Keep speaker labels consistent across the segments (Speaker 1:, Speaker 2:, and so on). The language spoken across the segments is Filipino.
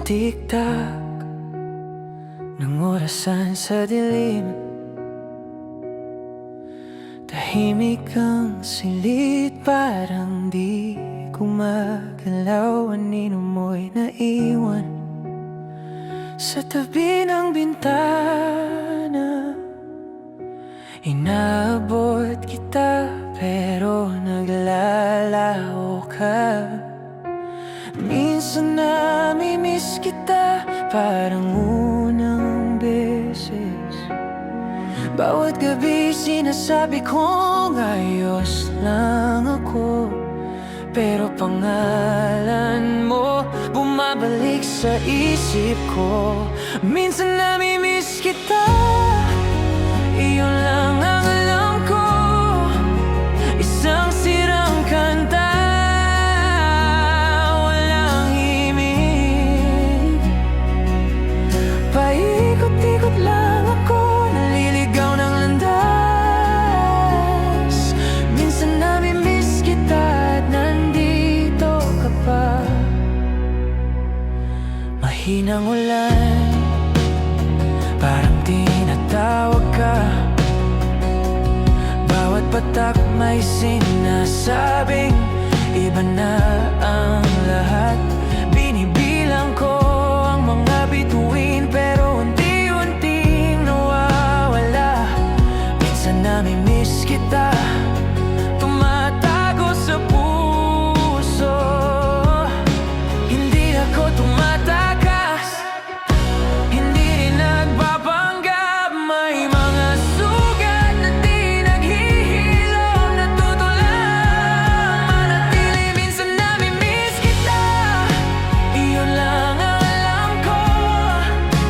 Speaker 1: tiktak ng orasan sa dilim. Tahimik ang silid, parang di gumagalaw. Anino mo'y naiwan sa tabi ng bintana. Inaabot kita pero naglalaho ka. Minsan namimiss kita, parang unang beses. Bawat gabi sinasabi kong ayos lang ako, pero pangalan mo bumabalik sa isip ko. Minsan namimiss kita, iyon lang ang alam ko. Isang sirang kanta, walang himig. Paikot-ikot lang ako, naliligaw ng landas. Minsan namimiss kita at nandito ka pa. Mahinang ulan, parang tinatawag ka. Bawat patak may sinasabing iba na ang lahat. Binibilang ko ang mga bituin, pero unti-unting nawawala. Minsan namimiss kita, tumatago sa puso. Hindi ako tumatakas, hindi rin nagpapanggap. May mga sugat na di naghihilom, natutulang manatili. Minsan namimiss kita, iyon lang ang alam ko.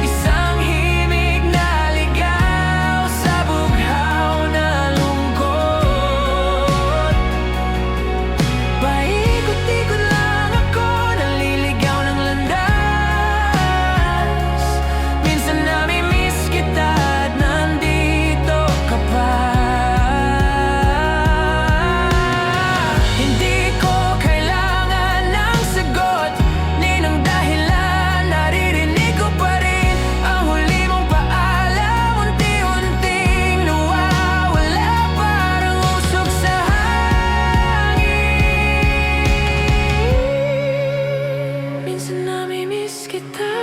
Speaker 1: Isang himig na ligaw sa bughaw na lungkot. Paikot-ikot lang ako, naliligaw ng landas. Minsan namimiss kita at nandito ka pa. Hindi ko kailangan ng sagot, ni ng dahilan. Naririnig ko pa rin ang huli mong paalam. Unti-unting nawawala, parang usok sa hangin. Minsan namimiss kita,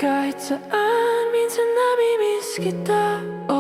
Speaker 1: kahit saan. Minsan namimiss kita, oh.